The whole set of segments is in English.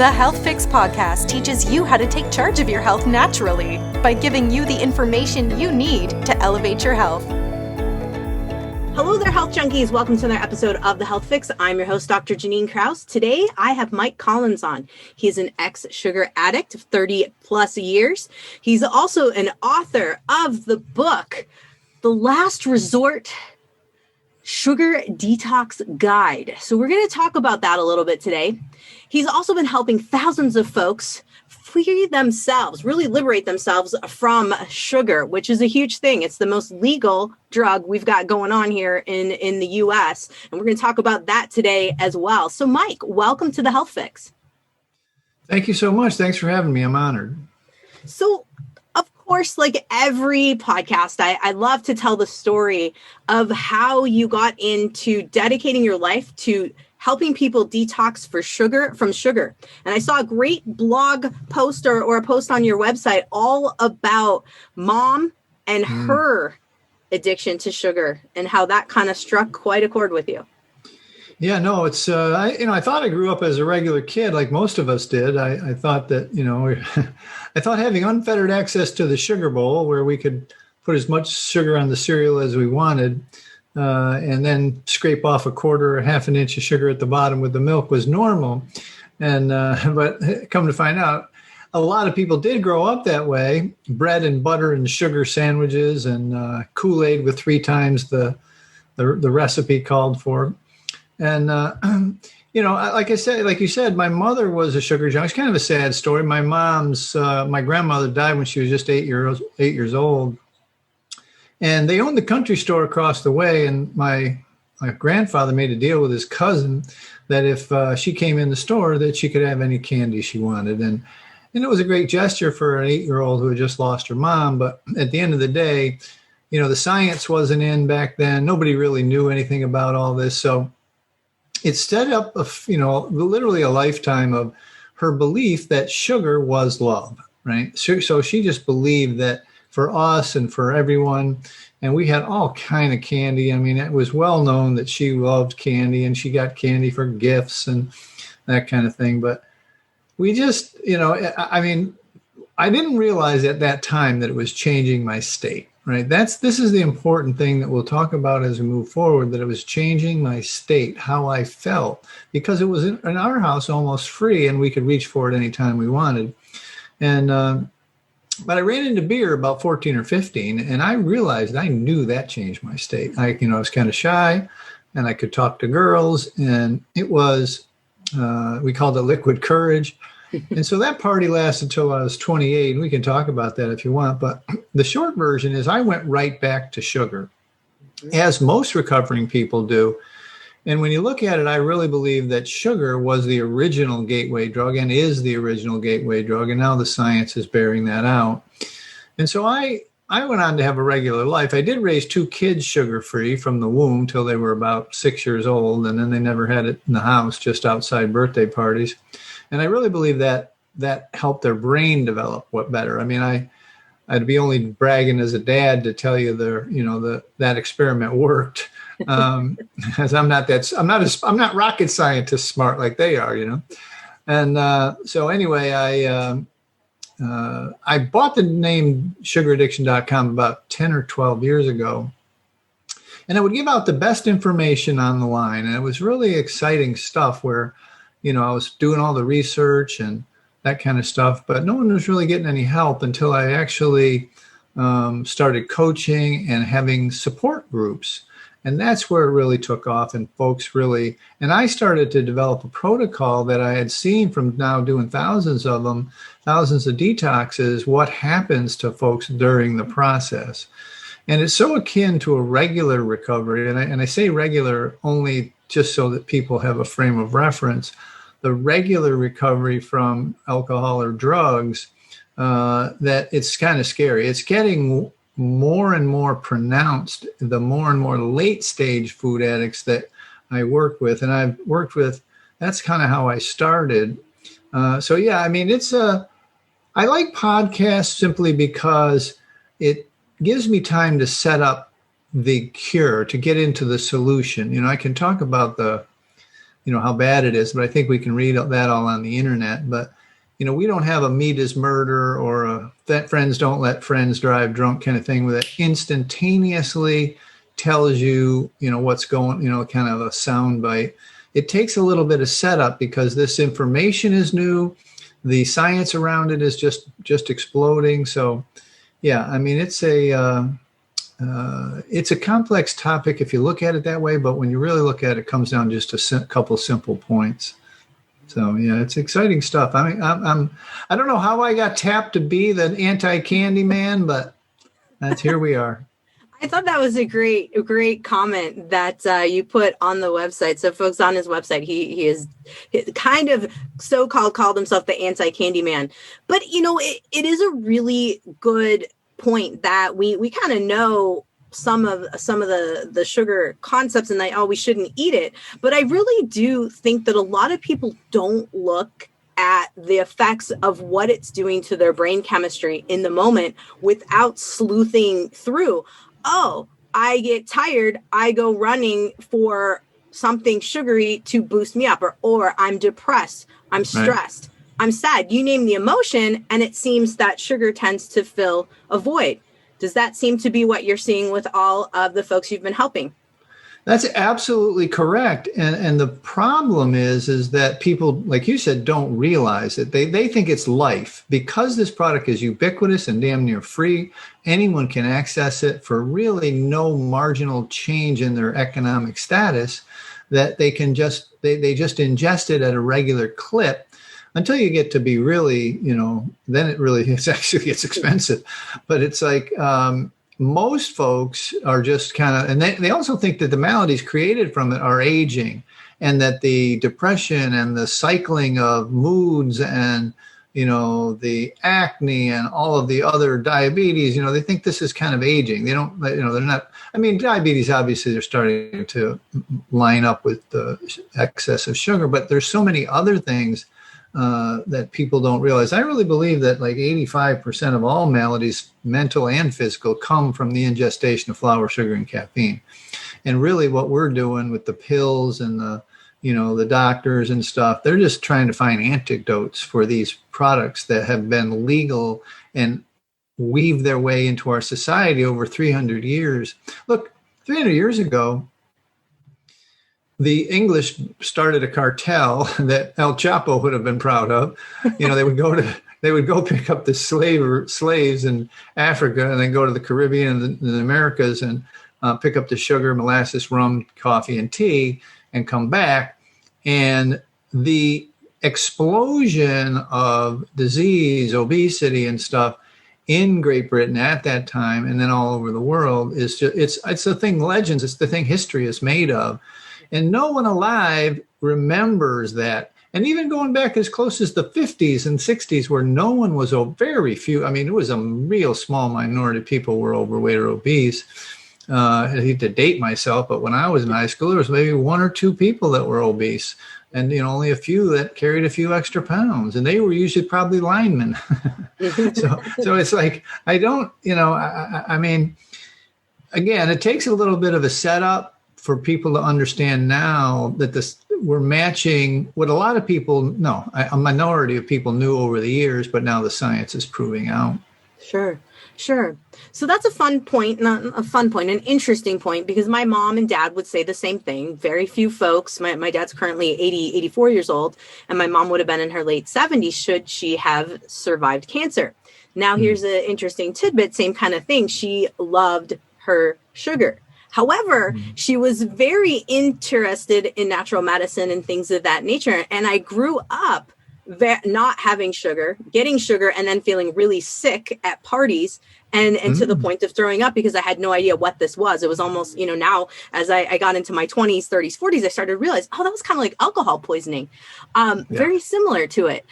The Health Fix podcast teaches you how to take charge of your health naturally by giving you the information you need to elevate your health. Hello there, health junkies. Welcome to another episode of The Health Fix. I'm your host, Dr. Janine Krause. Today, I have Mike Collins on. He's an ex-sugar addict of 30 plus years. He's also an author of the book, The Last Resort Sugar Detox Guide. So we're going to talk about that a little bit today. He's also been helping thousands of folks free themselves, really liberate themselves from sugar, which is a huge thing. It's the most legal drug we've got going on here in the US. And we're going to talk about that today as well. So Mike, welcome to the Health Fix. Thank you so much. Thanks for having me. I'm honored. So of course, like every podcast, I love to tell the story of how you got into dedicating your life to helping people detox from sugar. And I saw a great blog post or a post on your website all about mom and her addiction to sugar and how that kind of struck quite a chord with you. Yeah, no, it's, I thought I grew up as a regular kid, like most of us did. I thought that, I thought having unfettered access to the sugar bowl where we could put as much sugar on the cereal as we wanted, and then scrape off a quarter or half an inch of sugar at the bottom with the milk was normal. And, but come to find out, a lot of people did grow up that way. Bread and butter and sugar sandwiches and Kool-Aid with 3 times the recipe called for. And, like you said, my mother was a sugar junkie. It's kind of a sad story. My grandmother died when she was just 8 years old. And they owned the country store across the way. And my grandfather made a deal with his cousin that if she came in the store, that she could have any candy she wanted. And it was a great gesture for an 8-year-old who had just lost her mom. But at the end of the day, the science wasn't in back then. Nobody really knew anything about all this. So it set up, literally a lifetime of her belief that sugar was love, right? So she just believed that for us and for everyone, and we had all kind of candy. I mean, it was well known that she loved candy and she got candy for gifts and that kind of thing. But we just, I didn't realize at that time that it was changing my state. Right. This is the important thing that we'll talk about as we move forward, that it was changing my state, how I felt, because it was in our house almost free and we could reach for it anytime we wanted. And but I ran into beer about 14 or 15 and I realized I knew that changed my state. I was kind of shy and I could talk to girls and it was we called it liquid courage. And so that party lasted till I was 28, and we can talk about that if you want. But the short version is I went right back to sugar, as most recovering people do. And when you look at it, I really believe that sugar was the original gateway drug and is the original gateway drug. And now the science is bearing that out. And so I went on to have a regular life. I did raise 2 kids sugar-free from the womb till they were about 6 years old. And then they never had it in the house, just outside birthday parties. And I really believe that helped their brain develop better. I mean, I'd be only bragging as a dad to tell you that experiment worked. As I'm not rocket scientist smart like they are, And so anyway, I bought the name sugaraddiction.com about 10 or 12 years ago. And I would give out the best information on the line. And it was really exciting stuff where I was doing all the research and that kind of stuff, but no one was really getting any help until I actually started coaching and having support groups. And that's where it really took off and and I started to develop a protocol that I had seen from now doing thousands of detoxes, what happens to folks during the process. And it's so akin to a regular recovery. And I say regular only just so that people have a frame of reference. The regular recovery from alcohol or drugs, that it's kind of scary. It's getting more and more pronounced the more and more late stage food addicts that I work with. And I've worked with, that's kind of how I started. I like podcasts simply because it gives me time to set up the cure, to get into the solution. I can talk about the how bad it is. But I think we can read that all on the internet. But, we don't have a meat is murder or that friends don't let friends drive drunk kind of thing where that instantaneously tells you, what's going, kind of a sound bite. It takes a little bit of setup because this information is new. The science around it is just exploding. So, yeah, I mean, it's a complex topic if you look at it that way. But when you really look at it, it comes down to just a couple simple points. So, yeah, it's exciting stuff. I mean, I don't know how I got tapped to be the anti-candy man, but here we are. I thought that was a great comment that you put on the website. So folks, on his website, he is kind of called himself the anti-candy man. But, it is a really good point that we kind of know some of the sugar concepts and we shouldn't eat it. But I really do think that a lot of people don't look at the effects of what it's doing to their brain chemistry in the moment without sleuthing through. Oh, I get tired. I go running for something sugary to boost me up, or I'm depressed. I'm stressed. Right. I'm sad. You name the emotion, and it seems that sugar tends to fill a void. Does that seem to be what you're seeing with all of the folks you've been helping? That's absolutely correct. And the problem is that people, like you said, don't realize it. They think it's life. Because this product is ubiquitous and damn near free, anyone can access it for really no marginal change in their economic status, that they can they just ingest it at a regular clip until you get to be really, then it actually gets expensive. But it's like, most folks are just kind of, and they also think that the maladies created from it are aging, and that the depression and the cycling of moods and, the acne and all of the other diabetes, they think this is kind of aging. They don't, they're not, I mean, diabetes, obviously they're starting to line up with the excess of sugar, but there's so many other things that people don't realize. I really believe that like 85% of all maladies, mental and physical, come from the ingestion of flour, sugar, and caffeine. And really what we're doing with the pills and the doctors and stuff, they're just trying to find antidotes for these products that have been legal and weave their way into our society over 300 years. Look, 300 years ago, the English started a cartel that El Chapo would have been proud of. They would go pick up the slaves in Africa and then go to the Caribbean and the Americas and pick up the sugar, molasses, rum, coffee, and tea, and come back. And the explosion of disease, obesity, and stuff in Great Britain at that time, and then all over the world, is just it's the thing legends. It's the thing history is made of. And no one alive remembers that. And even going back as close as the 50s and 60s, where no one was, very few, I mean, it was a real small minority of people were overweight or obese. I hate to date myself, but when I was in high school, there was maybe one or two people that were obese, and only a few that carried a few extra pounds, and they were usually probably linemen. So it's like, I don't, I mean, again, it takes a little bit of a setup for people to understand now that we're matching what a lot of people know. A minority of people knew over the years, but now the science is proving out. Sure. So that's a fun point, not a fun point, an interesting point, because my mom and dad would say the same thing. Very few folks, my dad's currently 84 years old, and my mom would have been in her late 70s should she have survived cancer. Now, here's an interesting tidbit, same kind of thing. She loved her sugar. However, she was very interested in natural medicine and things of that nature. And I grew up not having sugar, getting sugar, and then feeling really sick at parties and to the point of throwing up because I had no idea what this was. It was almost, now as I got into my 20s, 30s, 40s, I started to realize, that was kind of like alcohol poisoning. Very similar to it.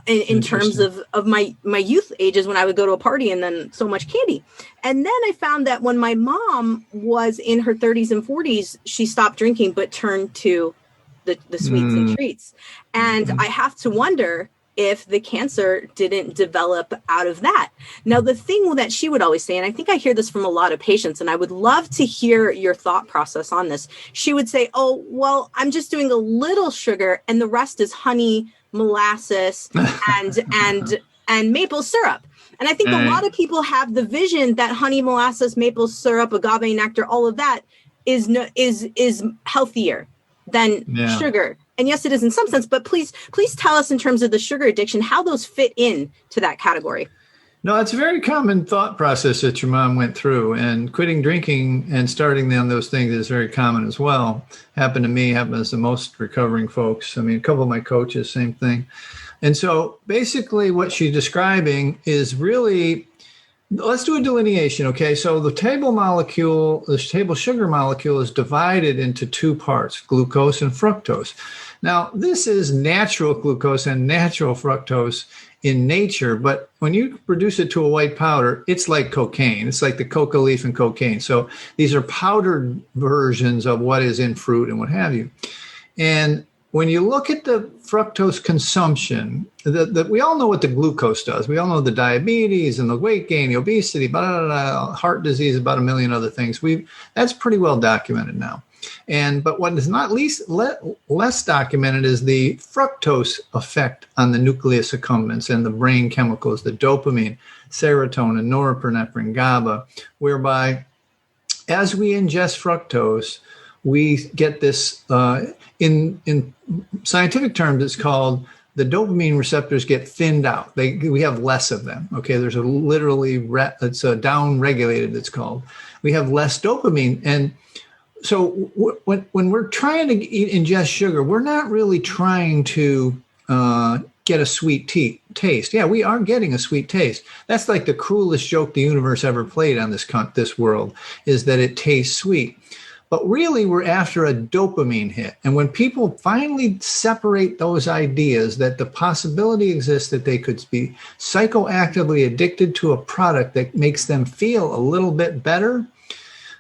In terms of my youth ages when I would go to a party and then so much candy. And then I found that when my mom was in her 30s and 40s, she stopped drinking, but turned to the sweets and treats. And I have to wonder, if the cancer didn't develop out of that. Now, the thing that she would always say, and I think I hear this from a lot of patients, and I would love to hear your thought process on this. She would say, oh, well, I'm just doing a little sugar and the rest is honey, molasses, and maple syrup. And I think a lot of people have the vision that honey, molasses, maple syrup, agave nectar, all of that is healthier than sugar. And yes, it is in some sense, but please tell us in terms of the sugar addiction, how those fit in to that category. No, it's a very common thought process that your mom went through, and quitting drinking and starting on those things is very common as well. Happened to me, happens to most recovering folks. I mean, a couple of my coaches, same thing. And so basically what she's describing is really, let's do a delineation, okay? So the table sugar molecule is divided into two parts, glucose and fructose. Now, this is natural glucose and natural fructose in nature, but when you reduce it to a white powder, it's like cocaine. It's like the coca leaf and cocaine. So these are powdered versions of what is in fruit and what have you. And when you look at the fructose consumption, we all know what the glucose does. We all know the diabetes and the weight gain, the obesity, heart disease, about a million other things. That's pretty well documented now. But what is not less documented is the fructose effect on the nucleus accumbens and the brain chemicals, the dopamine, serotonin, norepinephrine, GABA, whereby as we ingest fructose, we get this, in scientific terms, it's called the dopamine receptors get thinned out. We have less of them. Okay, there's it's down-regulated, it's called. We have less dopamine. And so when we're trying to ingest sugar, we're not really trying to get a sweet taste. Yeah, we are getting a sweet taste. That's like the cruelest joke the universe ever played on this world, is that it tastes sweet. But really, we're after a dopamine hit. And when people finally separate those ideas that the possibility exists that they could be psychoactively addicted to a product that makes them feel a little bit better,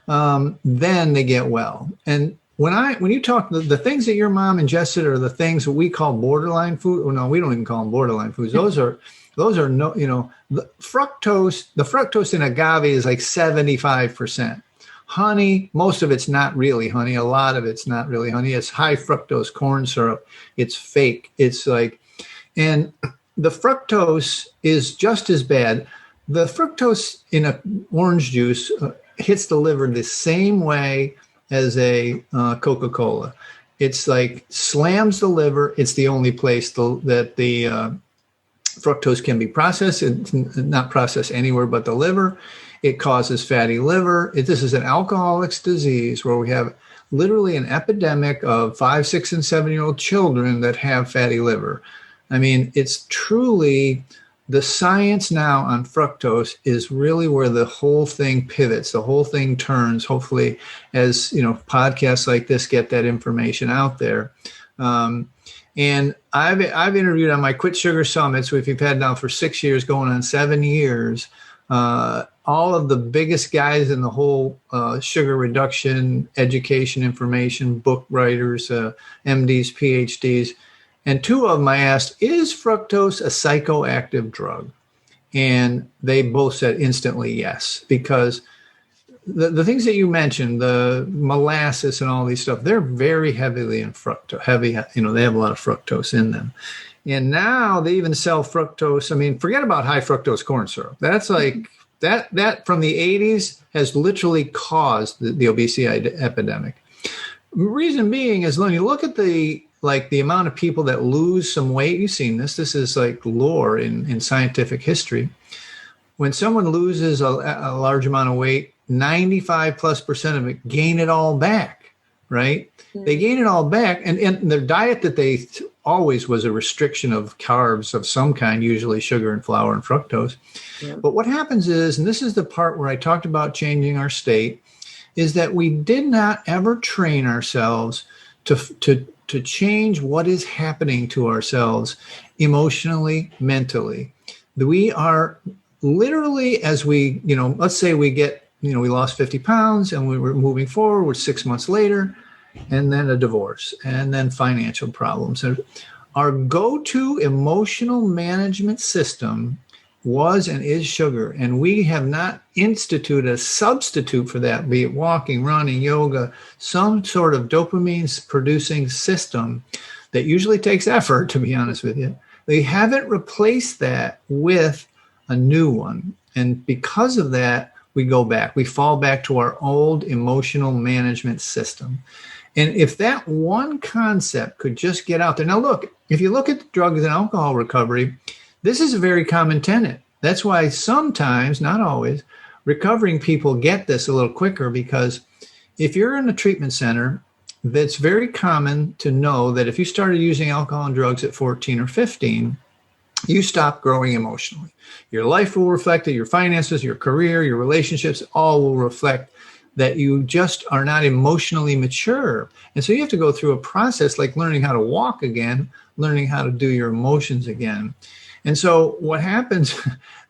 then they get well. And when you talk, the things that your mom ingested are the things that we call borderline food. Well, no, we don't even call them borderline foods. Those are no, the fructose in agave is like 75%. Honey, most of it's not really honey. A lot of it's not really honey. It's high fructose corn syrup. It's fake. And the fructose is just as bad. The fructose in an orange juice hits the liver the same way as a Coca-Cola. It's like slams the liver. It's the only place that the fructose can be processed. It's not processed anywhere but the liver. It causes fatty liver. This is an alcoholic's disease where we have literally an epidemic of 5, 6, and 7-year-old children that have fatty liver. I mean, it's truly the science now on fructose is really where the whole thing pivots, the whole thing turns, hopefully, as podcasts like this get that information out there. And I've interviewed on my Quit Sugar Summits, which we've had now for 6 years, going on 7 years, all of the biggest guys in the whole sugar reduction, education, information, book writers, MDs, PhDs. And 2 of them I asked, is fructose a psychoactive drug? And they both said instantly yes, because the things that you mentioned, the molasses and all these stuff, they're very heavily in fructose, they have a lot of fructose in them. And now they even sell fructose. I mean, forget about high fructose corn syrup. That's like, that from the 80s has literally caused the obesity epidemic. Reason being is when you look at the amount of people that lose some weight, you've seen this. This is like lore in scientific history. When someone loses a large amount of weight, 95+% of it gain it all back, right? Mm-hmm. They gain it all back. And their diet that they always was a restriction of carbs of some kind, usually sugar and flour and fructose. Yeah. But what happens is, and this is the part where I talked about changing our state, is that we did not ever train ourselves to change what is happening to ourselves emotionally, mentally. We are literally, as we, let's say we get, we lost 50 pounds and we were moving forward 6 months later, and then a divorce, and then financial problems. And our go-to emotional management system was and is sugar. And we have not instituted a substitute for that, be it walking, running, yoga, some sort of dopamine producing system that usually takes effort, to be honest with you. They haven't replaced that with a new one. And because of that, we go back. We fall back to our old emotional management system. And if that one concept could just get out there. Now, look, if you look at the drugs and alcohol recovery, this is a very common tenet. That's why sometimes, not always, recovering people get this a little quicker, because if you're in a treatment center, that's very common to know that if you started using alcohol and drugs at 14 or 15, you stop growing emotionally. Your life will reflect it, your finances, your career, your relationships, all will reflect that you just are not emotionally mature. And so you have to go through a process like learning how to walk again, learning how to do your emotions again. And so what happens,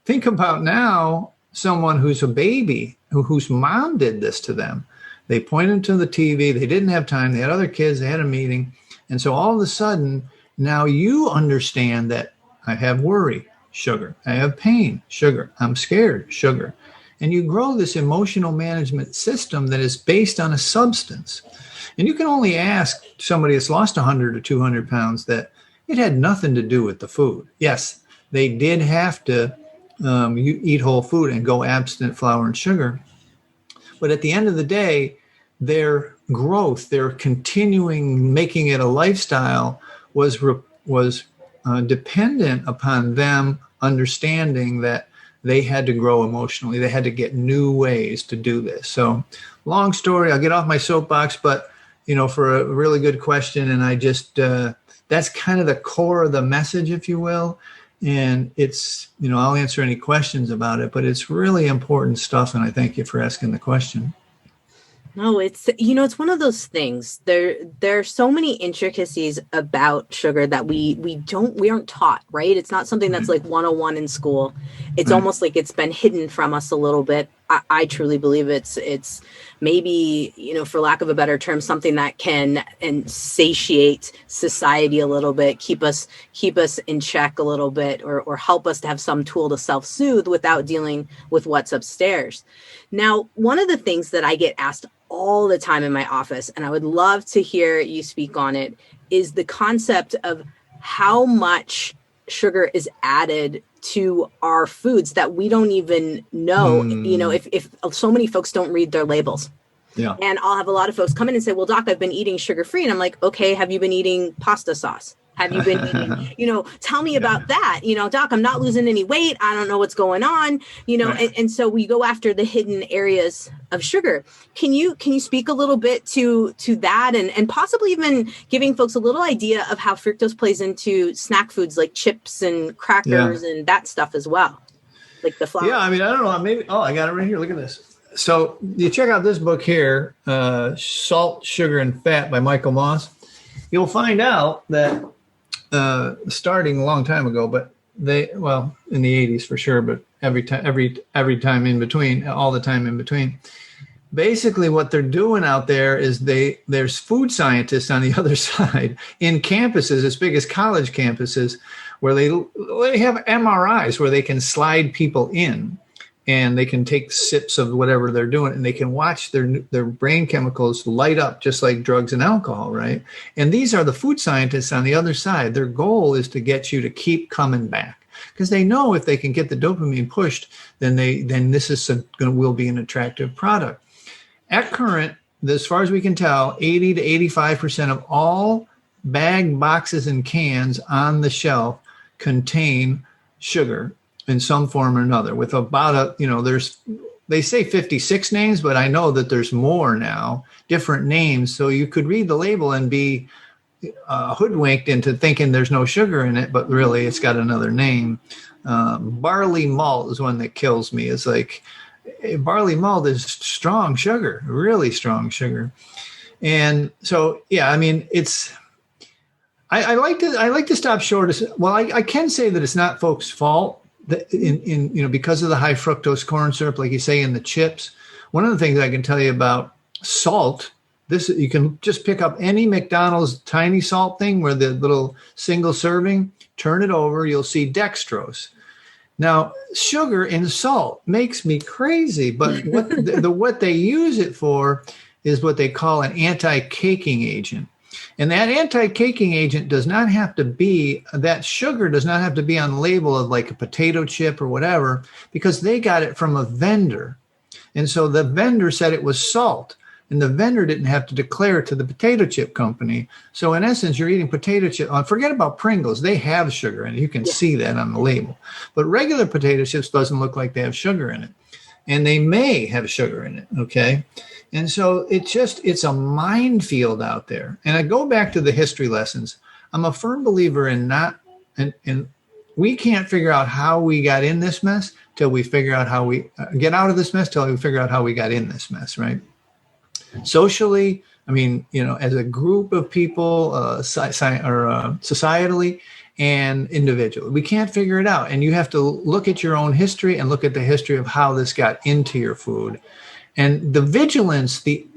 think about now someone who's a baby, whose mom did this to them. They pointed to the TV, they didn't have time, they had other kids, they had a meeting. And so all of a sudden, now you understand that I have worry, sugar. I have pain, sugar. I'm scared, sugar. And you grow this emotional management system that is based on a substance. And you can only ask somebody that's lost 100 or 200 pounds that it had nothing to do with the food. Yes, they did have to eat whole food and go abstinent flour and sugar. But at the end of the day, their growth, their continuing making it a lifestyle was dependent upon them understanding that they had to grow emotionally. They had to get new ways to do this. So long story, I'll get off my soapbox, but for a really good question. And I just, that's kind of the core of the message, if you will. And it's, I'll answer any questions about it, but it's really important stuff. And I thank you for asking the question. No, it's one of those things. There are so many intricacies about sugar that we aren't taught, right? It's not something that's like 101 in school. It's almost like it's been hidden from us a little bit. I truly believe it's maybe, for lack of a better term, something that can satiate society a little bit, keep us in check a little bit, or help us to have some tool to self-soothe without dealing with what's upstairs. Now, one of the things that I get asked all the time in my office, and I would love to hear you speak on it, is the concept of how much sugar is added to our foods that we don't even know. If so many folks don't read their labels. Yeah. And I'll have a lot of folks come in and say, well, doc, I've been eating sugar-free. And I'm like, okay, have you been eating pasta sauce? Have you been eating, tell me about that, doc, I'm not losing any weight. I don't know what's going on, and so we go after the hidden areas of sugar. Can you speak a little bit to that and possibly even giving folks a little idea of how fructose plays into snack foods like chips and crackers and that stuff as well, like the flour? Yeah, I don't know. Maybe, I got it right here. Look at this. So you check out this book here, Salt, Sugar, and Fat by Michael Moss. You'll find out that starting a long time ago, but in the 80s for sure, but every time in between, all the time in between, basically what they're doing out there is there's food scientists on the other side in campuses as big as college campuses where they have MRIs where they can slide people in and they can take sips of whatever they're doing and they can watch their brain chemicals light up just like drugs and alcohol, right? And these are the food scientists on the other side. Their goal is to get you to keep coming back because they know if they can get the dopamine pushed, then this will be an attractive product. At current, as far as we can tell, 80 to 85% of all bag boxes and cans on the shelf contain sugar in some form or another, with about they say 56 names, but I know that there's more now, different names. So you could read the label and be hoodwinked into thinking there's no sugar in it, but really it's got another name. Barley malt is one that kills me. It's like barley malt is strong sugar, really strong sugar. And so, it's, I like to stop short. I can say that it's not folks' fault. Because of the high fructose corn syrup, like you say, in the chips. One of the things I can tell you about salt This, you can just pick up any McDonald's tiny salt thing where the little single serving, turn it over, you'll see dextrose. Now, sugar in salt makes me crazy, but what they use it for is what they call an anti-caking agent. And that anti-caking agent does not have to be, that sugar does not have to be on the label of like a potato chip or whatever, because they got it from a vendor. And so the vendor said it was salt, and the vendor didn't have to declare it to the potato chip company. So in essence, you're eating potato chip. Forget about Pringles. They have sugar, and you can see that on the label. But regular potato chips doesn't look like they have sugar in it. And they may have sugar in it, okay? And so it's a minefield out there. And I go back to the history lessons. I'm a firm believer in and we can't figure out how we got in this mess till we figure out how we get out of this mess, till we figure out how we got in this mess, right? Socially, I mean, as a group of people, societally and individually, we can't figure it out. And you have to look at your own history and look at the history of how this got into your food. And the vigilance, the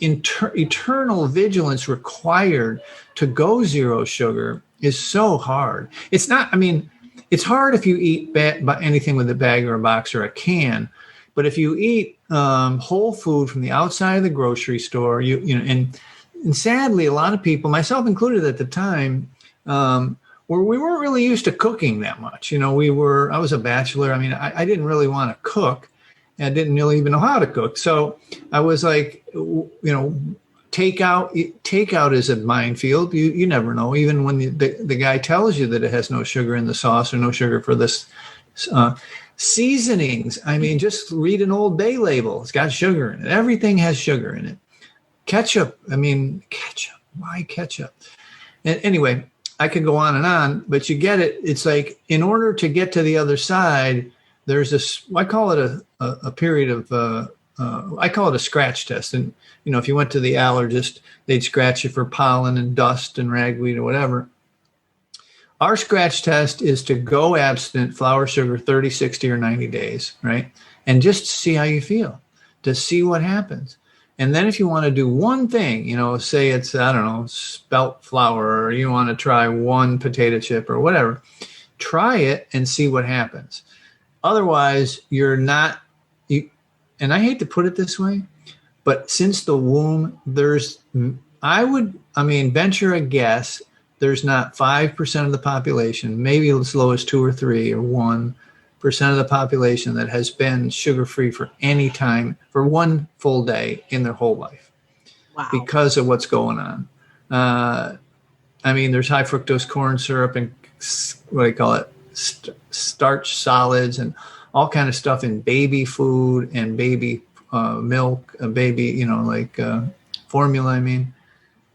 eternal vigilance required to go zero sugar is so hard. It's not, I mean, it's hard if you eat anything with a bag or a box or a can. But if you eat whole food from the outside of the grocery store, and sadly, a lot of people, myself included at the time, we weren't really used to cooking that much. I was a bachelor. I mean, I didn't really want to cook. I didn't really even know how to cook. So I was like, takeout is a minefield. You never know. Even when the guy tells you that it has no sugar in the sauce or no sugar for this, seasonings. I mean, just read an Old Bay label. It's got sugar in it. Everything has sugar in it. Ketchup. Why ketchup? And anyway, I could go on, but you get it. It's like, in order to get to the other side, there's this, I call it a period of, I call it a scratch test. And, if you went to the allergist, they'd scratch you for pollen and dust and ragweed or whatever. Our scratch test is to go abstinent, flour, sugar, 30, 60, or 90 days, right? And just see how you feel, to see what happens. And then if you want to do one thing, say it's, I don't know, spelt flour, or you want to try one potato chip or whatever, try it and see what happens. Otherwise, you're not, and I hate to put it this way, but since the womb, venture a guess, there's not 5% of the population, maybe as low as 2 or 3 or 1% of the population that has been sugar-free for any time, for one full day in their whole life. Wow. Because of what's going on. There's high fructose corn syrup and what do you call it? Starch solids and all kind of stuff in baby food and baby milk, baby, formula.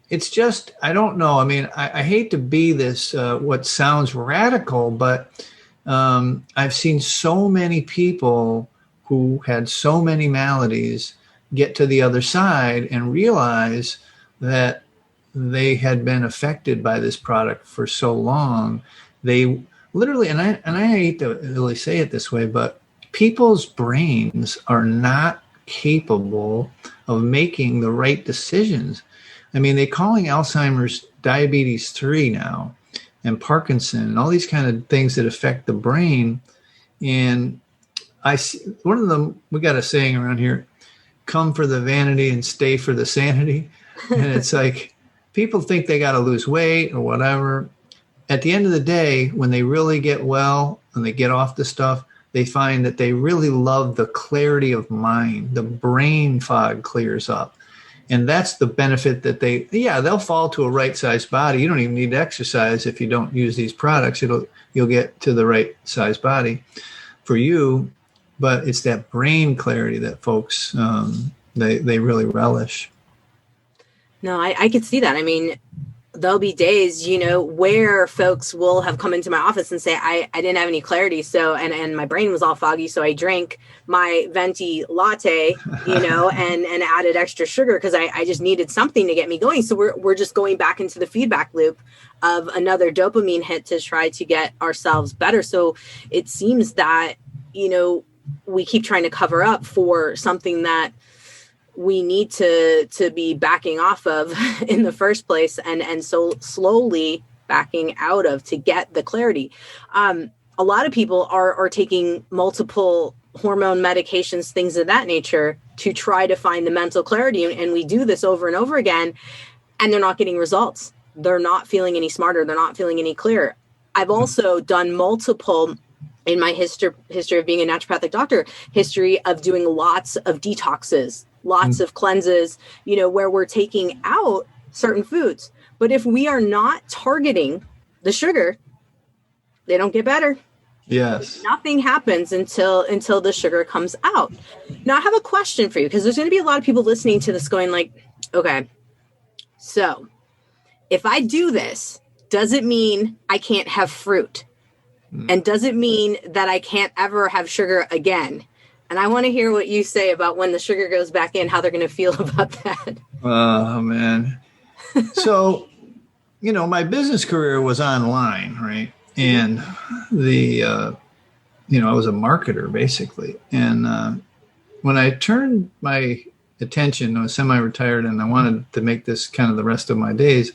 It's just, I don't know. I hate to be this, what sounds radical, but I've seen so many people who had so many maladies get to the other side and realize that they had been affected by this product for so long. They literally, and I hate to really say it this way, but people's brains are not capable of making the right decisions. They're calling Alzheimer's diabetes 3 now, and Parkinson, and all these kind of things that affect the brain. And I see one of them, we got a saying around here, come for the vanity and stay for the sanity. And it's like, people think they got to lose weight or whatever. At the end of the day, when they really get well and they get off the stuff, they find that they really love the clarity of mind. The brain fog clears up. And that's the benefit that they'll fall to a right-sized body. You don't even need to exercise if you don't use these products. You'll get to the right-sized body for you. But it's that brain clarity that folks, they really relish. No, I could see that. There'll be days, where folks will have come into my office and say, I didn't have any clarity. So, and my brain was all foggy. So I drank my venti latte, and added extra sugar because I just needed something to get me going. So we're just going back into the feedback loop of another dopamine hit to try to get ourselves better. So it seems that, we keep trying to cover up for something that we need to be backing off of in the first place, and so slowly backing out of to get the clarity. A lot of people are taking multiple hormone medications, things of that nature, to try to find the mental clarity. And we do this over and over again, and they're not getting results. They're not feeling any smarter. They're not feeling any clearer. I've also done multiple, in my history of being a naturopathic doctor, history of doing lots of detoxes, lots of cleanses, where we're taking out certain foods. But if we are not targeting the sugar, they don't get better. Yes. Nothing happens until the sugar comes out. Now I have a question for you, because there's going to be a lot of people listening to this going like, okay, so if I do this, does it mean I can't have fruit? And does it mean that I can't ever have sugar again? And I want to hear what you say about when the sugar goes back in, how they're going to feel about that. Oh, man. So, my business career was online, right? And I was a marketer basically. And when I turned my attention, I was semi-retired and I wanted to make this kind of the rest of my days,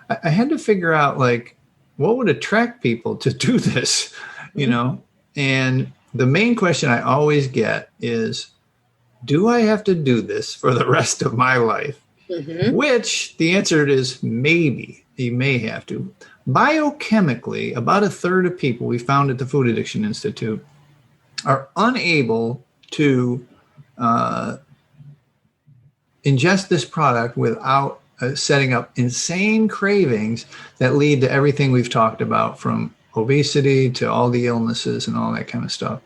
I had to figure out like, what would attract people to do this, And the main question I always get is, do I have to do this for the rest of my life? Which the answer is maybe. You may have to. Biochemically, about a third of people we found at the Food Addiction Institute are unable to ingest this product without setting up insane cravings that lead to everything we've talked about, from obesity to all the illnesses and all that kind of stuff.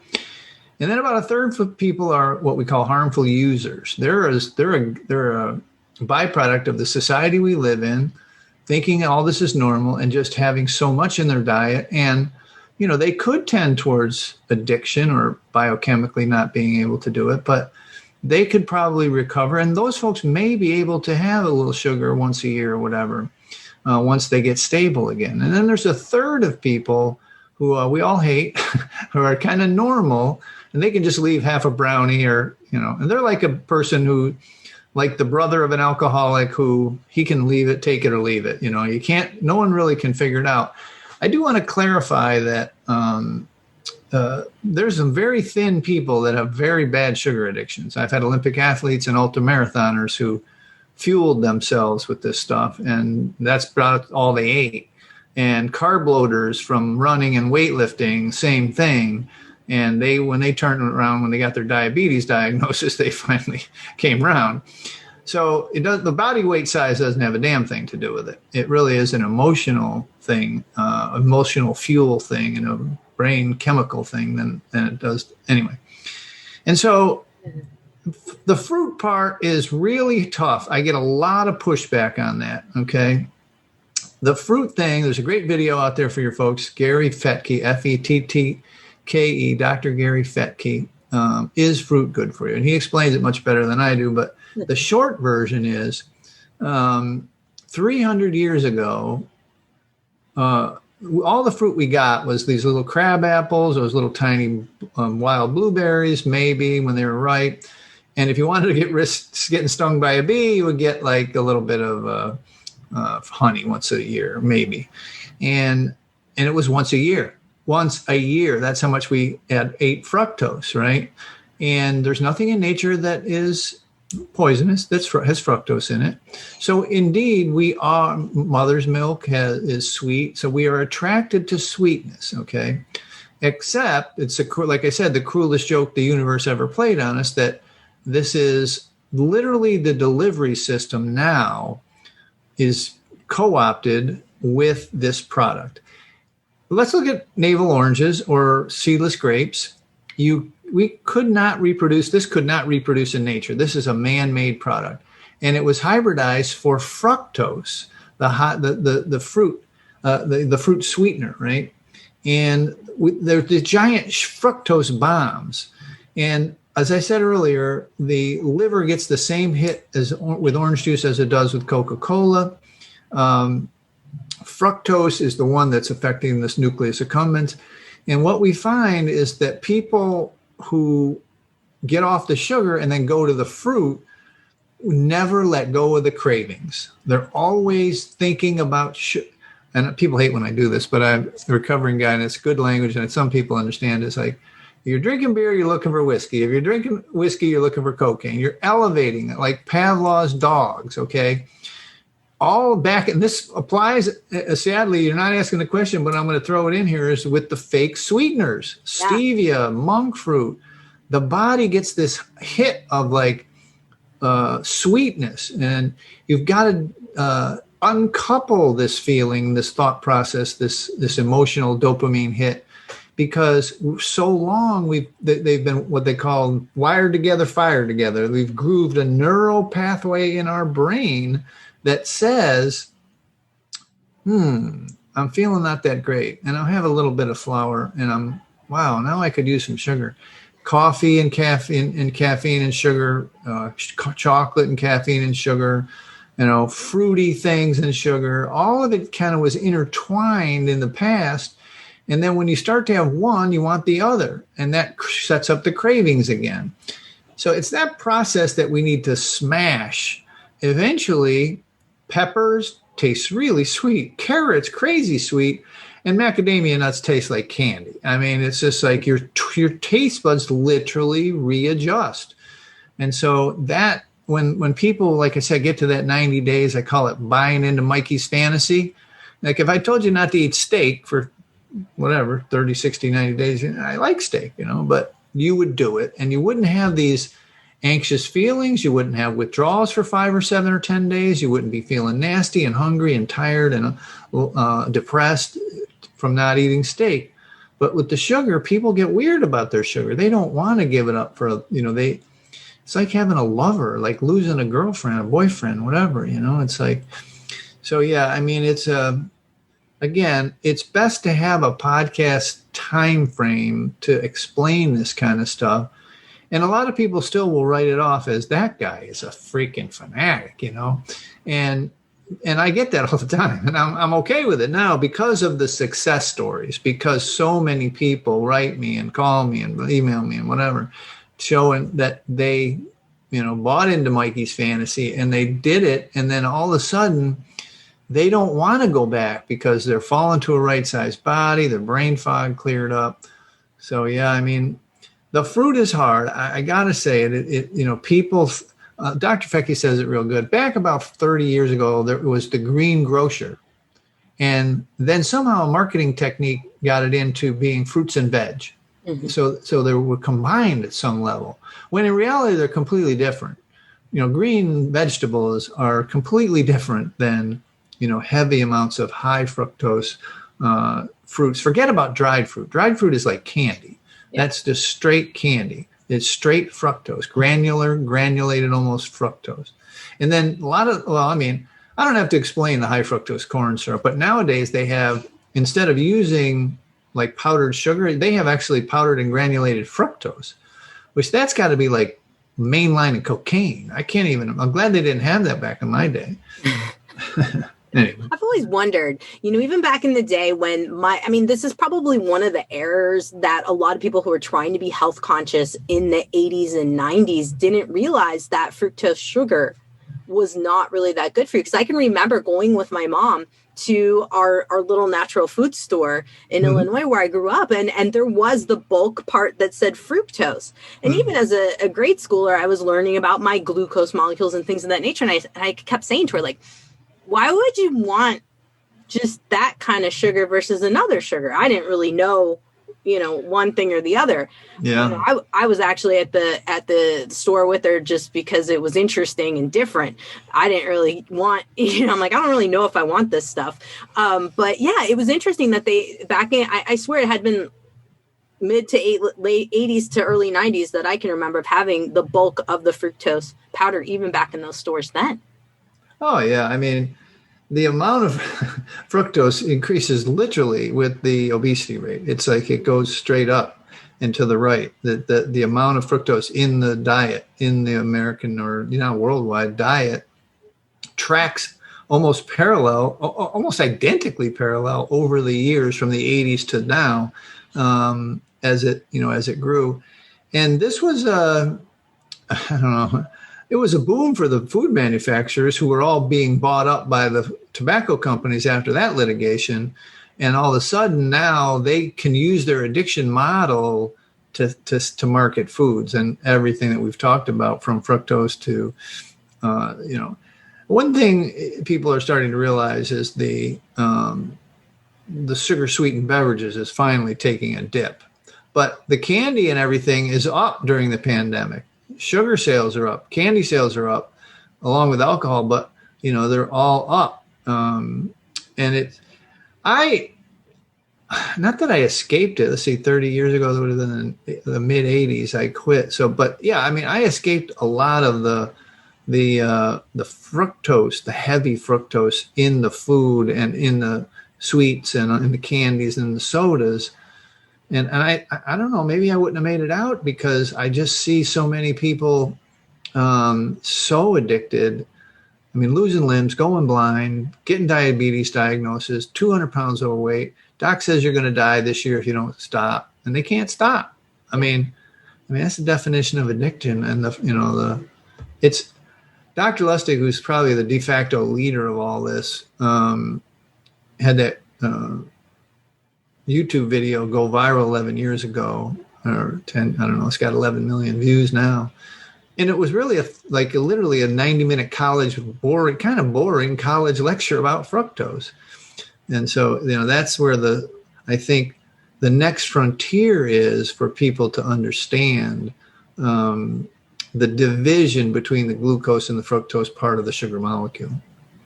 And then about a third of people are what we call harmful users. They're a byproduct of the society we live in, thinking all this is normal and just having so much in their diet. And, they could tend towards addiction or biochemically not being able to do it, but they could probably recover. And those folks may be able to have a little sugar once a year or whatever, once they get stable again. And then there's a third of people who we all hate, who are kind of normal, and they can just leave half a brownie or, and they're like a person who, like the brother of an alcoholic, who he can leave it, take it or leave it. No one really can figure it out. I do want to clarify that there's some very thin people that have very bad sugar addictions. I've had Olympic athletes and ultramarathoners who fueled themselves with this stuff, and that's about all they ate. And carb loaders from running and weightlifting, same thing. And when they turned around, when they got their diabetes diagnosis, they finally came around. So the body weight size doesn't have a damn thing to do with it. It really is an emotional thing, emotional fuel thing, and a brain chemical thing than it does anyway. And so the fruit part is really tough. I get a lot of pushback on that. Okay. The fruit thing, there's a great video out there for your folks. Gary Fettke, Fettke, Dr. Gary Fettke, is fruit good for you? And he explains it much better than I do. But the short version is 300 years ago, all the fruit we got was these little crab apples, those little tiny wild blueberries, maybe when they were ripe. And if you wanted to risk getting stung by a bee, you would get like a little bit of honey once a year, maybe. And it was once a year. That's how much we ate fructose, right? And there's nothing in nature that is poisonous that has fructose in it. So indeed, mother's milk is sweet. So we are attracted to sweetness, okay? Except like I said, the cruelest joke the universe ever played on us, that this is literally the delivery system now is co-opted with this product. Let's look at navel oranges or seedless grapes. This could not reproduce in nature. This is a man-made product. And it was hybridized for fructose, the fruit sweetener, right? And there's the giant fructose bombs. And as I said earlier, the liver gets the same hit with orange juice as it does with Coca-Cola. Fructose is the one that's affecting this nucleus accumbens. And what we find is that people who get off the sugar and then go to the fruit, never let go of the cravings. They're always thinking about and people hate when I do this, but I'm a recovering guy, and it's good language, and some people understand. It's like, if you're drinking beer, you're looking for whiskey. If you're drinking whiskey, you're looking for cocaine. You're elevating it like Pavlov's dogs, okay? All back, and this applies, sadly, you're not asking the question, but I'm going to throw it in here, is with the fake sweeteners, stevia, monk fruit. The body gets this hit of like sweetness, and you've got to uncouple this feeling, this thought process, this emotional dopamine hit, because so long they've been what they call wired together, fired together. We've grooved a neural pathway in our brain that says, I'm feeling not that great, and I'll have a little bit of flour, and now I could use some sugar. Coffee and caffeine and sugar, chocolate and caffeine and sugar, fruity things and sugar. All of it kind of was intertwined in the past. And then when you start to have one, you want the other, and that sets up the cravings again. So it's that process that we need to smash. Eventually, peppers taste really sweet. Carrots, crazy sweet. And macadamia nuts taste like candy. I mean, it's just like your taste buds literally readjust. And so that when people, like I said, get to that 90 days, I call it buying into Mikey's fantasy. Like if I told you not to eat steak for whatever, 30, 60, 90 days, I like steak, but you would do it, and you wouldn't have these anxious feelings. You wouldn't have withdrawals for 5 or 7 or 10 days. You wouldn't be feeling nasty and hungry and tired and depressed from not eating steak. But with the sugar, people get weird about their sugar. They don't want to give it up for, it's like having a lover, like losing a girlfriend, a boyfriend, whatever, it's like, so yeah, I mean, it's, again, it's best to have a podcast time frame to explain this kind of stuff. And a lot of people still will write it off as that guy is a freaking fanatic, and I get that all the time, and I'm okay with it now because of the success stories, because so many people write me and call me and email me and whatever, showing that they, bought into Mikey's fantasy and they did it. And then all of a sudden they don't want to go back because they're falling to a right sized body. Their brain fog cleared up. So, yeah, I mean, the fruit is hard. I got to say it, people, Dr. Fecky says it real good. Back about 30 years ago, there was the green grocer. And then somehow a marketing technique got it into being fruits and veg. Mm-hmm. So they were combined at some level, when in reality, they're completely different. Green vegetables are completely different than, heavy amounts of high fructose fruits. Forget about dried fruit. Dried fruit is like candy. Yeah. That's just straight candy. It's straight fructose, granulated almost fructose. And then I don't have to explain the high fructose corn syrup, but nowadays they have, instead of using like powdered sugar, they have actually powdered and granulated fructose, which that's got to be like mainline and cocaine. I'm glad they didn't have that back in my day. Anyway. I've always wondered, even back in the day when this is probably one of the errors that a lot of people who are trying to be health conscious in the 80s and 90s didn't realize, that fructose sugar was not really that good for you. Because I can remember going with my mom to our little natural food store in Illinois where I grew up, and there was the bulk part that said fructose. And even as a grade schooler, I was learning about my glucose molecules and things of that nature. And I kept saying to her, like, why would you want just that kind of sugar versus another sugar? I didn't really know, one thing or the other. Yeah. I was actually at the store with her just because it was interesting and different. I didn't really want, I'm like, I don't really know if I want this stuff. But yeah, it was interesting that they back in, I swear it had been mid to late 80s to early 90s that I can remember of having the bulk of the fructose powder, even back in those stores then. Oh, yeah. I mean, the amount of fructose increases literally with the obesity rate. It's like it goes straight up and to the right. The amount of fructose in the diet, in the American or worldwide diet, tracks almost identically parallel over the years from the 80s to now, as it grew. And this was I don't know. it was a boom for the food manufacturers who were all being bought up by the tobacco companies after that litigation. And all of a sudden now they can use their addiction model to market foods and everything that we've talked about, from fructose to, one thing people are starting to realize is the sugar sweetened beverages is finally taking a dip, but the candy and everything is up during the pandemic. Sugar sales are up, candy sales are up, along with alcohol, but they're all up. Not that I escaped it. Let's see, 30 years ago, that would have been in the mid 80s, I quit. So, but yeah, I mean, I escaped a lot of the fructose, the heavy fructose in the food and in the sweets and in the candies and the sodas. And I don't know, maybe I wouldn't have made it out, because I just see so many people so addicted. I mean, losing limbs, going blind, getting diabetes diagnosis, 200 pounds overweight. Doc says you're going to die this year if you don't stop, and they can't stop. I mean, that's the definition of addiction. And it's Dr. Lustig, who's probably the de facto leader of all this, had that YouTube video go viral 11 years ago, or 10, I don't know. It's got 11 million views now. And it was really literally a 90-minute kind of boring college lecture about fructose. And so, that's where I think the next frontier is for people to understand the division between the glucose and the fructose part of the sugar molecule.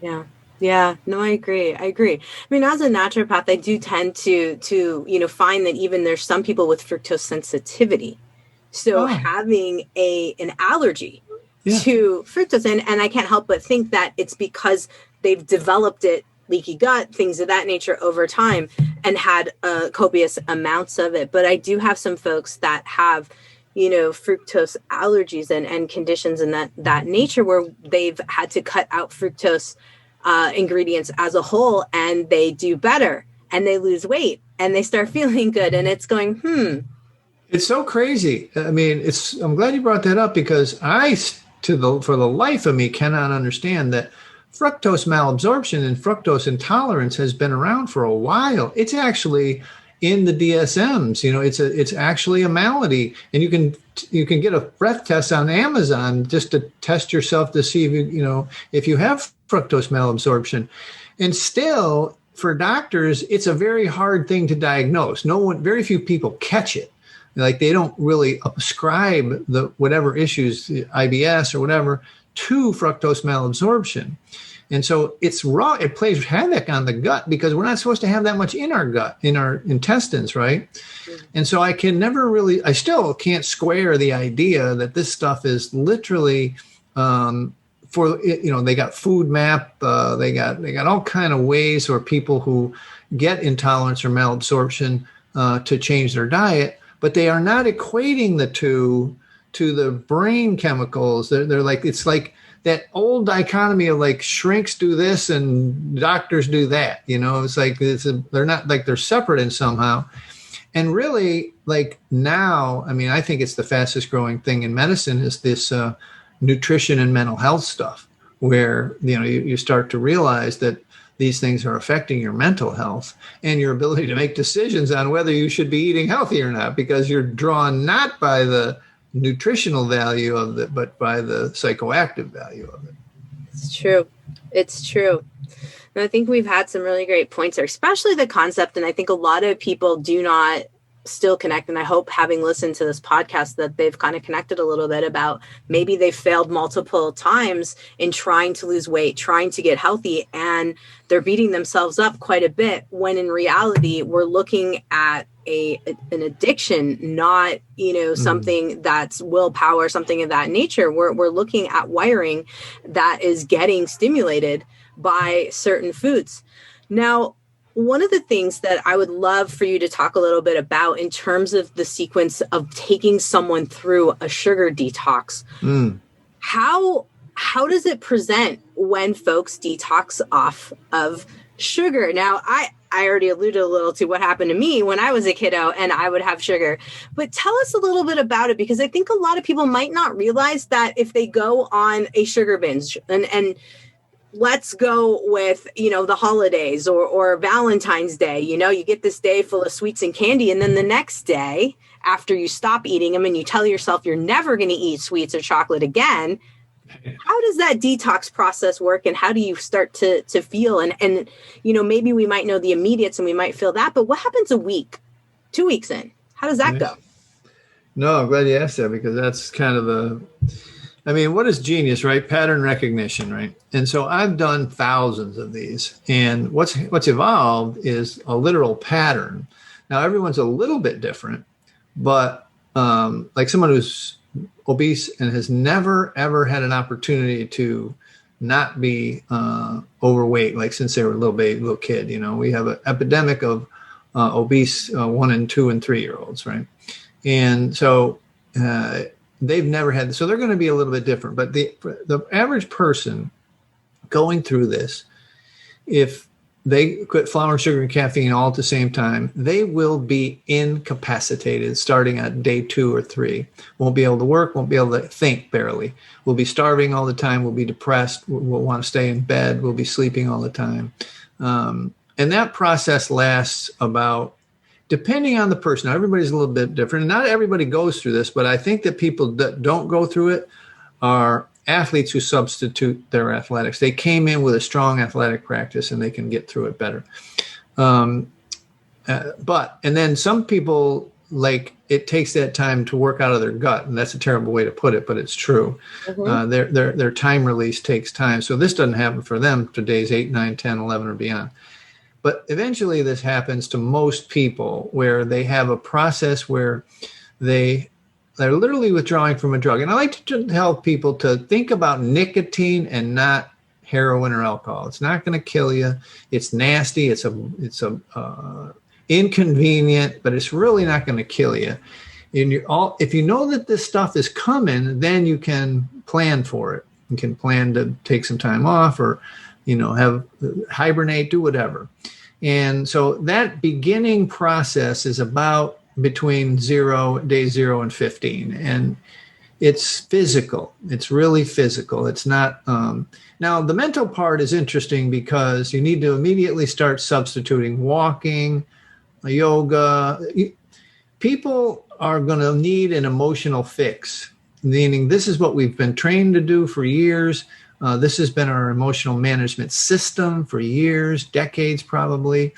Yeah. Yeah, no, I agree. I mean, as a naturopath, I do tend to find that even there's some people with fructose sensitivity. So having an allergy to fructose, and I can't help but think that it's because they've developed it, leaky gut, things of that nature over time, and had copious amounts of it. But I do have some folks that have, fructose allergies and conditions in that nature, where they've had to cut out fructose ingredients as a whole, and they do better, and they lose weight, and they start feeling good. And it's going, It's so crazy. I mean, I'm glad you brought that up, because for the life of me, cannot understand that fructose malabsorption and fructose intolerance has been around for a while. It's actually in the DSMs. It's actually a malady, and you can get a breath test on Amazon just to test yourself to see if you have fructose malabsorption. And still, for doctors, it's a very hard thing to diagnose. Very few people catch it. Like, they don't really ascribe the whatever issues, IBS or whatever, to fructose malabsorption. And so it's raw. It plays havoc on the gut, because we're not supposed to have that much in our gut, in our intestines, right? Mm-hmm. And so I still can't square the idea that this stuff is literally they got food map, they got all kind of ways for people who get intolerance or malabsorption to change their diet, but they are not equating the two to the brain chemicals. They're like, it's like that old dichotomy of like shrinks do this and doctors do that. It's like they're not like they're separate in somehow. And really, like now, I mean, I think it's the fastest growing thing in medicine is this nutrition and mental health stuff, where you start to realize that these things are affecting your mental health and your ability to make decisions on whether you should be eating healthy or not, because you're drawn not by the nutritional value of it, but by the psychoactive value of it. It's true. And I think we've had some really great points there, especially the concept. And I think a lot of people do not still connect. And I hope, having listened to this podcast, that they've kind of connected a little bit about maybe they failed multiple times in trying to lose weight, trying to get healthy, and they're beating themselves up quite a bit, when in reality, we're looking at an addiction, not, something that's willpower, something of that nature. We're looking at wiring that is getting stimulated by certain foods. Now, one of the things that I would love for you to talk a little bit about in terms of the sequence of taking someone through a sugar detox, how does it present when folks detox off of sugar? Now, I already alluded a little to what happened to me when I was a kiddo and I would have sugar. But tell us a little bit about it, because I think a lot of people might not realize that if they go on a sugar binge and let's go with, the holidays or Valentine's Day, you get this day full of sweets and candy. And then the next day, after you stop eating them and you tell yourself you're never going to eat sweets or chocolate again, how does that detox process work, and how do you start to feel? And maybe we might know the immediates and we might feel that, but what happens a week, 2 weeks in? How does that go? No, I'm glad you asked that, because that's kind of what is genius, right? Pattern recognition, right? And so I've done thousands of these, and what's evolved is a literal pattern. Now, everyone's a little bit different, but like someone who's obese and has never, ever had an opportunity to not be overweight, like since they were a little kid, we have an epidemic of obese 1 and 2 and 3 year olds, right? And so they've never had, so they're going to be a little bit different. But the average person going through this, if they quit flour, sugar, and caffeine all at the same time, they will be incapacitated starting at day 2 or 3. Won't be able to work, won't be able to think barely. We'll be starving all the time. We'll be depressed. We'll want to stay in bed. We'll be sleeping all the time. And that process lasts about, depending on the person, now everybody's a little bit different. And not everybody goes through this, but I think that people that don't go through it are athletes who substitute their athletics. They came in with a strong athletic practice and they can get through it better. And then some people, like, it takes that time to work out of their gut. And that's a terrible way to put it, but it's true. Mm-hmm. Their time release takes time. So this doesn't happen for them to days 8, 9, 10, 11, or beyond. But eventually this happens to most people, where they have a process where they're literally withdrawing from a drug. And I like to tell people to think about nicotine and not heroin or alcohol. It's not going to kill you. It's nasty. It's inconvenient, but it's really not going to kill you. And if you know that this stuff is coming, then you can plan for it. You can plan to take some time off, or hibernate, do whatever. And so that beginning process is about between day 0 and 15. And it's physical. It's really physical. It's not, now the mental part is interesting, because you need to immediately start substituting walking, yoga. People are going to need an emotional fix, meaning this is what we've been trained to do for years. This has been our emotional management system for years, decades probably.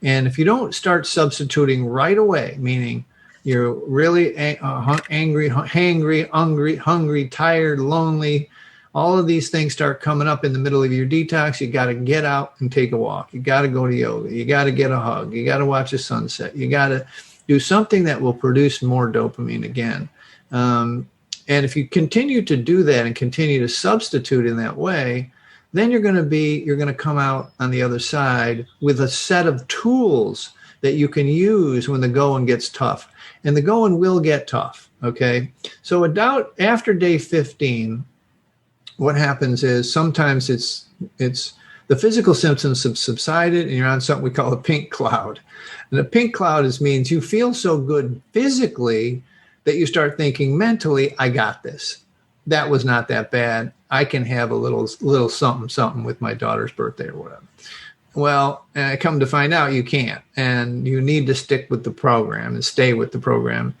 And if you don't start substituting right away, meaning you're really angry, hangry, hungry, tired, lonely, all of these things start coming up in the middle of your detox, you got to get out and take a walk. You got to go to yoga. You got to get a hug. You got to watch a sunset. You got to do something that will produce more dopamine again. And if you continue to do that and continue to substitute in that way, then you're going to come out on the other side with a set of tools that you can use when the going gets tough. And the going will get tough, okay? So after day 15, what happens is sometimes it's the physical symptoms have subsided and you're on something we call a pink cloud. And a pink cloud means you feel so good physically that you start thinking mentally, I got this. That was not that bad. I can have a little something with my daughter's birthday or whatever. Well, I come to find out you can't, and you need to stick with the program and stay with the program.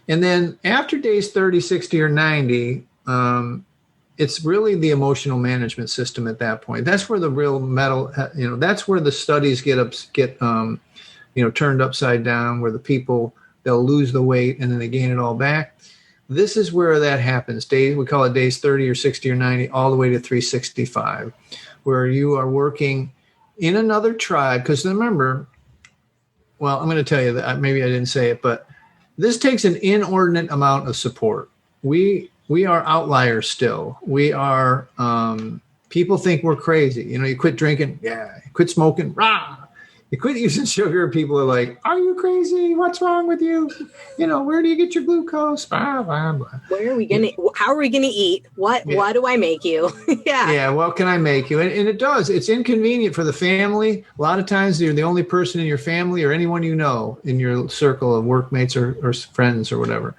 And then after days 30, 60, or 90, it's really the emotional management system at that point. That's where the real metal, that's where the studies get turned upside down, where the people, they'll lose the weight and then they gain it all back. This is where that happens. We call it days 30 or 60 or 90, all the way to 365, where you are working in another tribe. Because remember, well, I'm going to tell you that maybe I didn't say it, but this takes an inordinate amount of support. We are outliers still. We are, people think we're crazy. You quit drinking. Yeah. You quit smoking. Rah. You quit using sugar, people are like, are you crazy? What's wrong with you? Where do you get your glucose? Blah, blah, blah. Where are we going to, how are we going to eat? What do I make you? Yeah. Yeah. What can I make you? And it does. It's inconvenient for the family. A lot of times you're the only person in your family or anyone you know in your circle of workmates or friends or whatever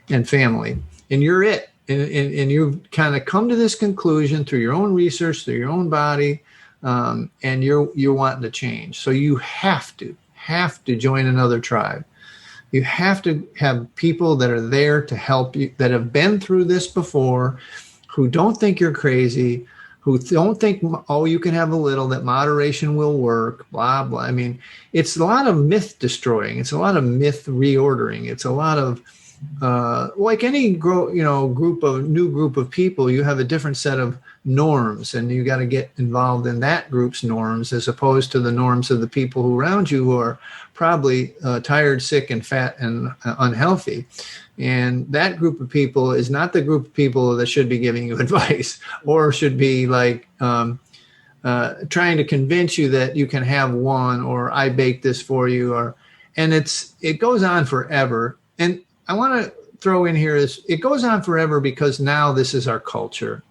and family. And you're it. And you've kind of come to this conclusion through your own research, through your own body, and you're wanting to change. So you have to join another tribe. You have to have people that are there to help you, that have been through this before, who don't think you're crazy, who don't think, oh, you can have a little, that moderation will work, blah, blah. I mean, it's a lot of myth destroying. It's a lot of myth reordering. It's a lot of, like any new group of people, you have a different set of norms, and you got to get involved in that group's norms as opposed to the norms of the people who around you who are probably tired, sick, and fat and unhealthy. And that group of people is not the group of people that should be giving you advice or should be like trying to convince you that you can have one, or I baked this for you, and it goes on forever. And I want to throw in here is it goes on forever because now this is our culture.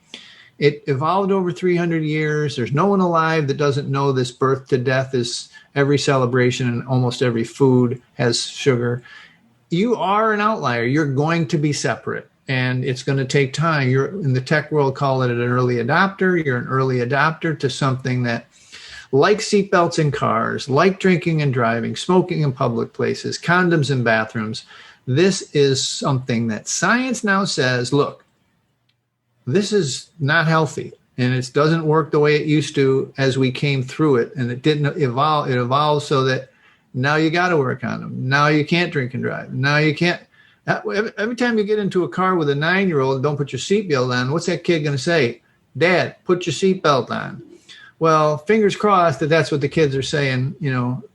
It evolved over 300 years. There's no one alive that doesn't know this birth to death is every celebration and almost every food has sugar. You are an outlier. You're going to be separate, and it's going to take time. You're in the tech world, call it an early adopter. You're an early adopter to something that, like seatbelts in cars, like drinking and driving, smoking in public places, condoms in bathrooms. This is something that science now says, look, this is not healthy, and it doesn't work the way it used to as we came through it, and it didn't evolve. It evolved so that now you got to wear a condom. Now you can't drink and drive. Now you can't. Every time you get into a car with a 9-year-old and don't put your seatbelt on, what's that kid going to say? Dad, put your seatbelt on. Well, fingers crossed that that's what the kids are saying,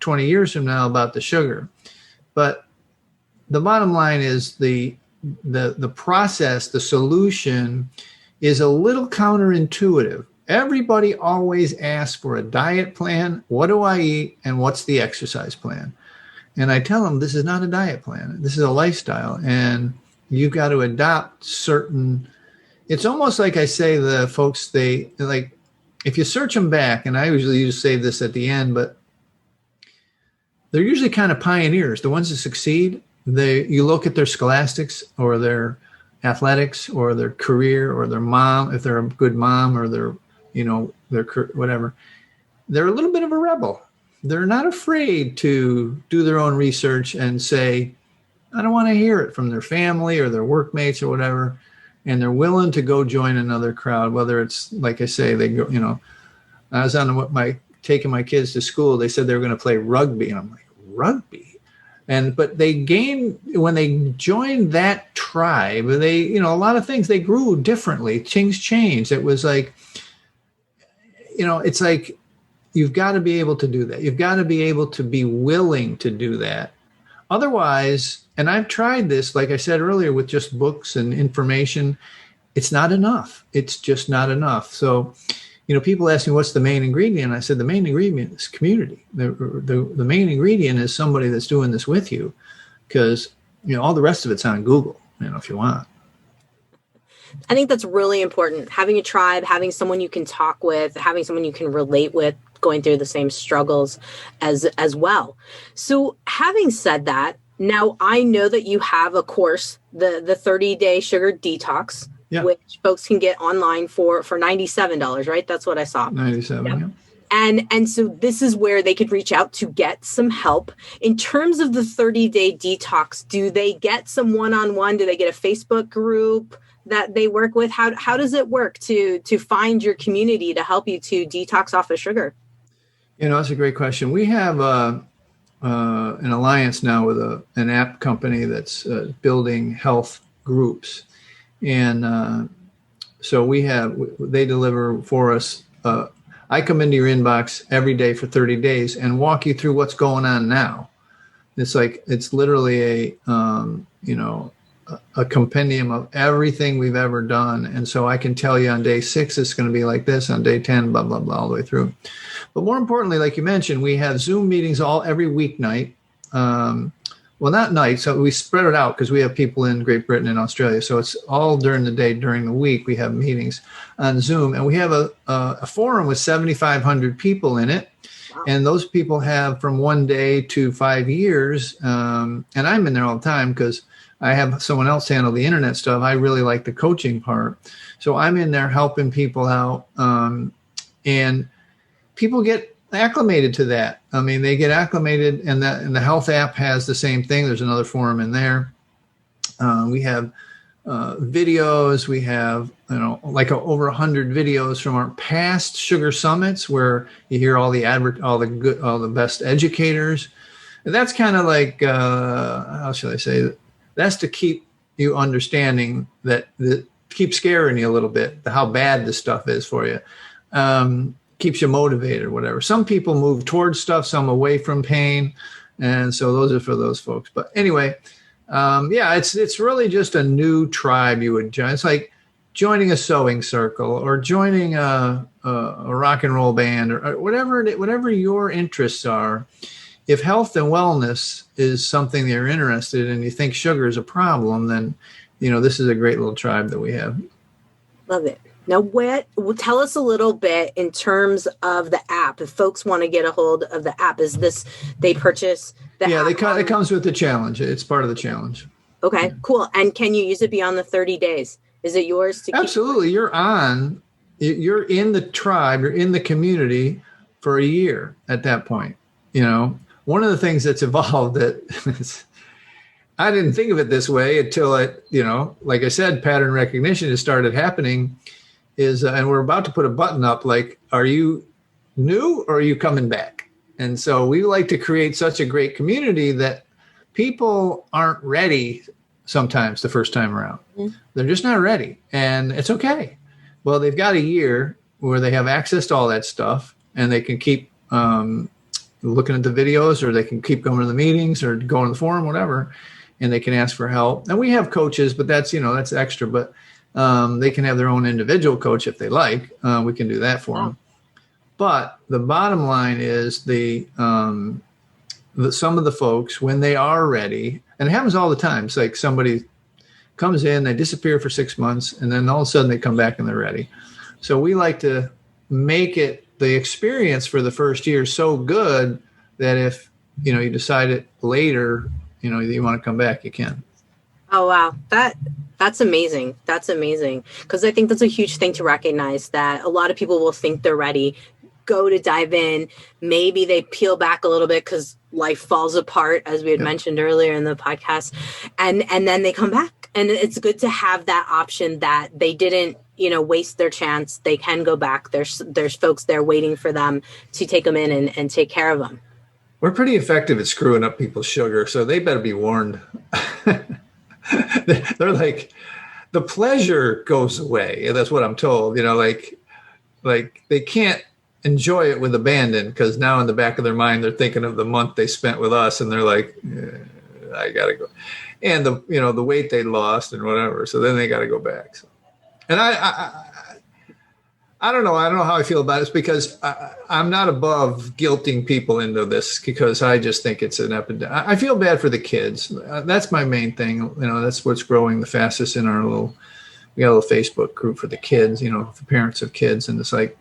20 years from now about the sugar. But the bottom line is the process, the solution is a little counterintuitive. Everybody always asks for a diet plan. What do I eat? And what's the exercise plan? And I tell them, this is not a diet plan. This is a lifestyle. And you've got to adopt certain, it's almost like I say the folks, they like, if you search them back, and I usually just say this at the end, but they're usually kind of pioneers. The ones that succeed, you look at their scholastics or their athletics or their career or their mom, if they're a good mom, or their whatever, they're a little bit of a rebel. They're not afraid to do their own research and say, I don't want to hear it from their family or their workmates or whatever. And they're willing to go join another crowd, whether it's, like I say, they go, I was taking my kids to school. They said they were going to play rugby. And I'm like, rugby? But when they joined that tribe, a lot of things, they grew differently. Things changed. It was like, it's like, you've got to be able to do that. You've got to be able to be willing to do that. Otherwise, and I've tried this, like I said earlier, with just books and information, it's not enough. It's just not enough. So, people ask me, what's the main ingredient? I said, the main ingredient is community. The main ingredient is somebody that's doing this with you, because, all the rest of it's on Google, if you want. I think that's really important. Having a tribe, having someone you can talk with, having someone you can relate with, going through the same struggles as well. So having said that, now I know that you have a course, the 30-day Sugar Detox, yeah, which folks can get online for $97, right? That's what I saw. 97, yeah. And so this is where they could reach out to get some help. In terms of the 30-day detox, do they get some one-on-one? Do they get a Facebook group that they work with? How does it work to find your community to help you to detox off of sugar? That's a great question. We have an alliance now with an app company that's building health groups. And so they deliver for us. I come into your inbox every day for 30 days and walk you through what's going on now. It's literally a compendium of everything we've ever done. And so I can tell you on day 6, it's going to be like this, on day 10, blah, blah, blah, all the way through. But more importantly, like you mentioned, we have Zoom meetings every weeknight. Well, not night, so we spread it out because we have people in Great Britain and Australia. So it's all during the day. During the week, we have meetings on Zoom. And we have a forum with 7,500 people in it. Wow. And those people have from 1 day to 5 years. And I'm in there all the time because I have someone else handle the internet stuff. I really like the coaching part. So I'm in there helping people out. And people get acclimated to that. I mean, they get acclimated, and the health app has the same thing. There's another forum in there. We have videos. We have, over 100 videos from our past sugar summits where you hear all the best educators. And that's kind of like, how should I say that? That's to keep you understanding that keep scaring you a little bit, how bad this stuff is for you. Keeps you motivated or whatever. Some people move towards stuff, some away from pain. And so those are for those folks. But anyway, it's really just a new tribe you would join. It's like joining a sewing circle or joining a rock and roll band or whatever your interests are. If health and wellness is something that you're interested in and you think sugar is a problem, then, this is a great little tribe that we have. Love it. Now, tell us a little bit in terms of the app. If folks want to get a hold of the app, is this they purchase the app? Yeah, it comes with the challenge. It's part of the challenge. Okay, cool. And can you use it beyond the 30 days? Is it yours to keep? Absolutely. You're in the tribe, you're in the community for a year at that point. One of the things that's evolved that I didn't think of it this way until like I said, pattern recognition has started happening. And we're about to put a button up like, are you new or are you coming back? And so we like to create such a great community that people aren't ready sometimes the first time around. Mm-hmm. They're just not ready. And it's okay. Well, they've got a year where they have access to all that stuff and they can keep looking at the videos, or they can keep going to the meetings or going to the forum, whatever, and they can ask for help. And we have coaches, but that's extra. But they can have their own individual coach if they like. We can do that for them. But the bottom line is some of the folks, when they are ready, and it happens all the time. It's like somebody comes in, they disappear for 6 months, and then all of a sudden they come back and they're ready. So we like to make it the experience for the first year so good that if, you decide it later, you want to come back, you can. Oh, wow. That's amazing. That's amazing. Because I think that's a huge thing to recognize, that a lot of people will think they're ready, go to dive in. Maybe they peel back a little bit because life falls apart, as we had mentioned earlier in the podcast. And then they come back. And it's good to have that option that they didn't, waste their chance. They can go back. There's folks there waiting for them to take them in and take care of them. We're pretty effective at screwing up people's sugar, so they better be warned. They're like, the pleasure goes away. That's what I'm told. Like they can't enjoy it with abandon because now in the back of their mind they're thinking of the month they spent with us, and they're like, I gotta go, and the weight they lost and whatever. So then they got to go back. So, and I don't know. I don't know how I feel about it. It's because I'm not above guilting people into this because I just think it's an epidemic. I feel bad for the kids. That's my main thing. That's what's growing the fastest in we got a little Facebook group for the kids, the parents of kids. And it's like,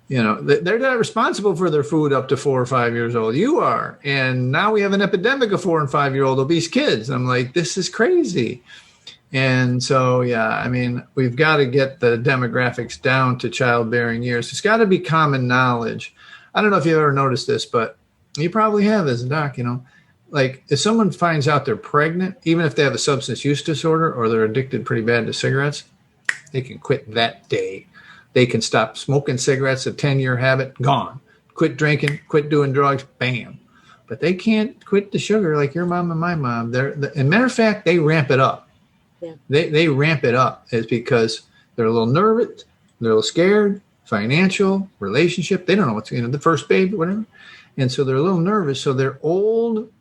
they're not responsible for their food up to 4 or 5 years old. You are. And now we have an epidemic of 4 and 5 year old obese kids. I'm like, this is crazy. And so, we've got to get the demographics down to childbearing years. It's got to be common knowledge. I don't know if you've ever noticed this, but you probably have as a doc, like if someone finds out they're pregnant, even if they have a substance use disorder or they're addicted pretty bad to cigarettes, they can quit that day. They can stop smoking cigarettes, a 10-year habit, gone. Quit drinking, quit doing drugs, bam. But they can't quit the sugar like your mom and my mom. And matter of fact, they ramp it up. Yeah. They ramp it up is because they're a little nervous, they're a little scared, financial, relationship. They don't know what's the first baby, whatever. And so they're a little nervous. So their old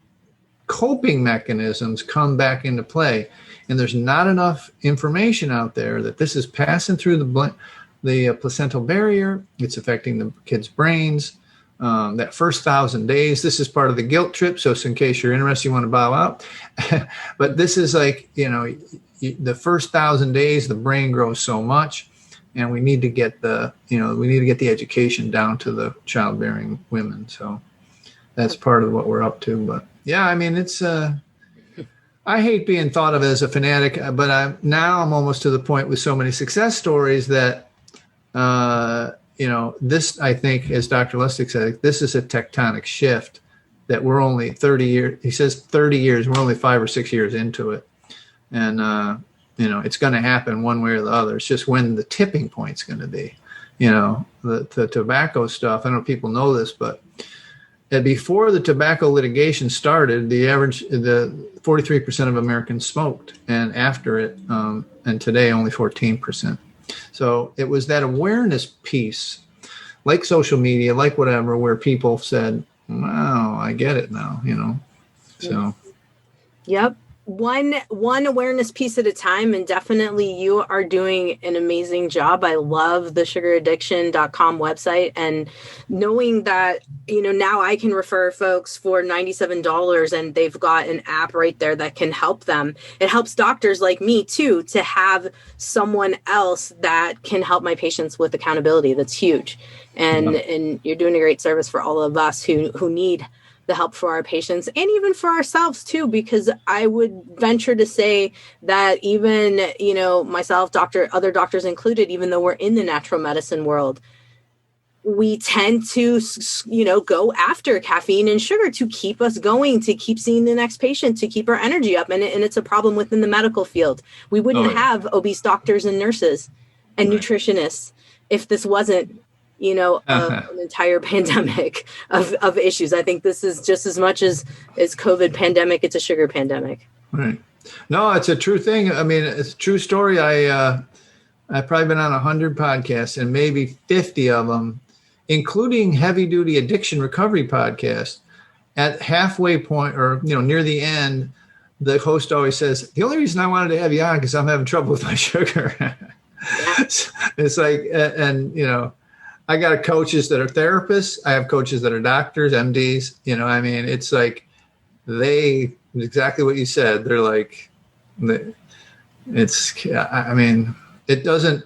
coping mechanisms come back into play. And there's not enough information out there that this is passing through the placental barrier. It's affecting the kids' brains. That first 1,000 days, this is part of the guilt trip. So in case you're interested, you want to bow out. But this is like, the first 1,000 days, the brain grows so much, and we need to get the education down to the childbearing women. So that's part of what we're up to. But yeah, I mean, it's, I hate being thought of as a fanatic, but I'm almost to the point with so many success stories that, this, I think, as Dr. Lustig said, this is a tectonic shift that we're only 30 years, he says 30 years, we're only 5 or 6 years into it. And, it's going to happen one way or the other. It's just when the tipping point's going to be, the tobacco stuff. I don't know if people know this, but before the tobacco litigation started, the 43% of Americans smoked, and after it, and today only 14%. So it was that awareness piece, like social media, like whatever, where people said, wow, I get it now, so. Yep. One awareness piece at a time. And definitely you are doing an amazing job. I love the sugaraddiction.com website, and knowing that, now I can refer folks for $97 and they've got an app right there that can help them. It helps doctors like me too, to have someone else that can help my patients with accountability. That's huge. And you're doing a great service for all of us who need the help for our patients, and even for ourselves too, because I would venture to say that even, myself, other doctors included, even though we're in the natural medicine world, we tend to, go after caffeine and sugar to keep us going, to keep seeing the next patient, to keep our energy up. And it's a problem within the medical field. We wouldn't have obese doctors and nurses and nutritionists if this wasn't an entire pandemic of issues. I think this is just as much as COVID pandemic, it's a sugar pandemic. Right. No, it's a true thing. I mean, it's a true story. I've probably been on 100 podcasts, and maybe 50 of them, including heavy duty addiction recovery podcasts. At halfway point, or, near the end, the host always says, the only reason I wanted to have you on because I'm having trouble with my sugar. It's like, I got coaches that are therapists. I have coaches that are doctors, MDs. It's like exactly what you said. They're like, it doesn't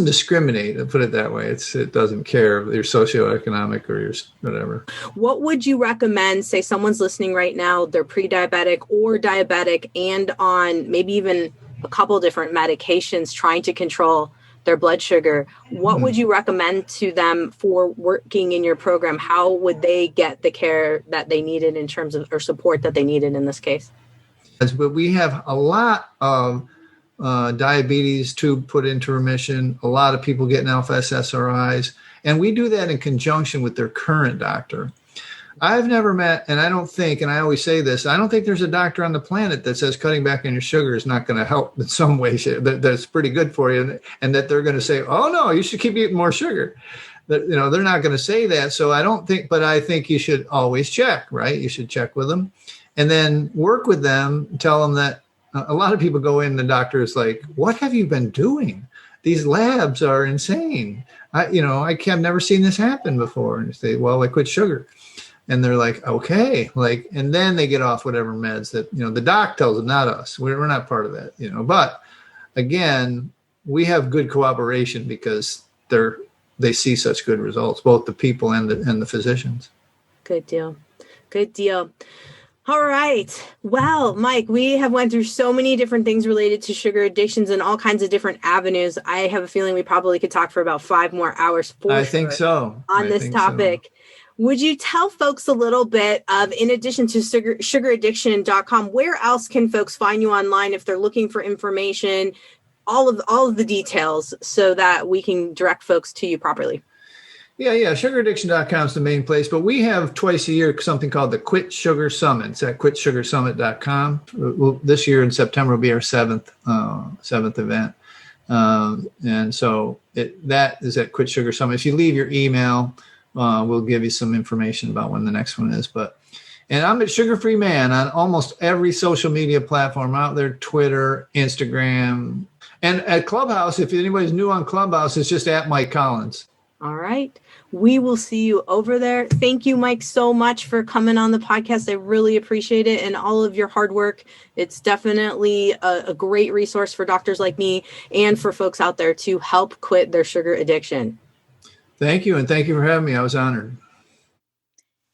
discriminate. I'll put it that way. It doesn't care if you're socioeconomic or you're whatever. What would you recommend? Say someone's listening right now, they're pre-diabetic or diabetic and on maybe even a couple different medications trying to control their blood sugar. What would you recommend to them for working in your program? How would they get the care that they needed in terms of, or support that they needed in this case? But we have a lot of diabetes to put into remission, a lot of people getting alpha SSRIs, and we do that in conjunction with their current doctor. I've never met, and I don't think, and I always say this, I don't think there's a doctor on the planet that says cutting back on your sugar is not going to help in some way, that's pretty good for you, and that they're going to say, oh no, you should keep eating more sugar. They're not going to say that. So I don't think, but I think you should always check, right? You should check with them and then work with them, tell them that a lot of people go in, the doctor is like, what have you been doing? These labs are insane. I've never seen this happen before. And you say, well, I quit sugar. And they're like, okay, and then they get off whatever meds that, the doc tells them, not us. We're not part of that, but again, we have good cooperation because they see such good results, both the people and the physicians. Good deal. Good deal. All right. Well, Mike, we have went through so many different things related to sugar addictions and all kinds of different avenues. I have a feering we probably could talk for about 5 more hours think so. On this topic. So. Would you tell folks a little bit of, in addition to sugaraddiction.com, where else can folks find you online if they're looking for information, all of the details, so that we can direct folks to you properly? Yeah. Sugaraddiction.com is the main place, but we have twice a year something called the Quit Sugar Summit. It's at quitsugarsummit.com. This year in September will be our seventh event. And so that is at Quit Sugar Summit. If you leave your email, we'll give you some information about when the next one is. But And I'm at Sugar Free Man on almost every social media platform out there, Twitter, Instagram. And at Clubhouse, if anybody's new on Clubhouse, it's just at Mike Collins. All right. We will see you over there. Thank you, Mike, so much for coming on the podcast. I really appreciate it and all of your hard work. It's definitely a great resource for doctors like me and for folks out there to help quit their sugar addiction. Thank you. And thank you for having me. I was honored.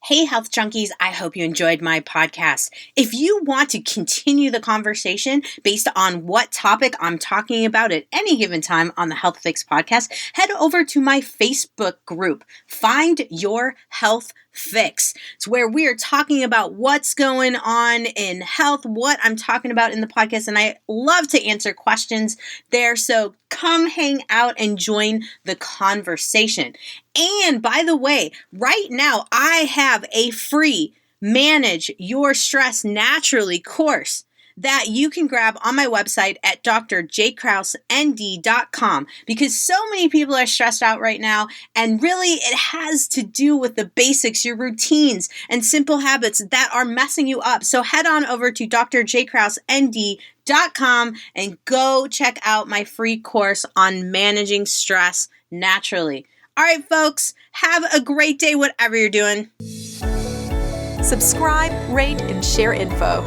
Hey, health junkies, I hope you enjoyed my podcast. If you want to continue the conversation based on what topic I'm talking about at any given time on the Health Fix podcast, head over to my Facebook group, Find Your Health Fix. It's where we are talking about what's going on in health, what I'm talking about in the podcast, and I love to answer questions there. So come hang out and join the conversation. And by the way, right now I have a free Manage Your Stress Naturally course that you can grab on my website at drjkrausend.com, because so many people are stressed out right now, and really it has to do with the basics, your routines and simple habits that are messing you up. So head on over to drjkrausend.com and go check out my free course on managing stress naturally. All right, folks, have a great day, whatever you're doing. Subscribe, rate, and share info.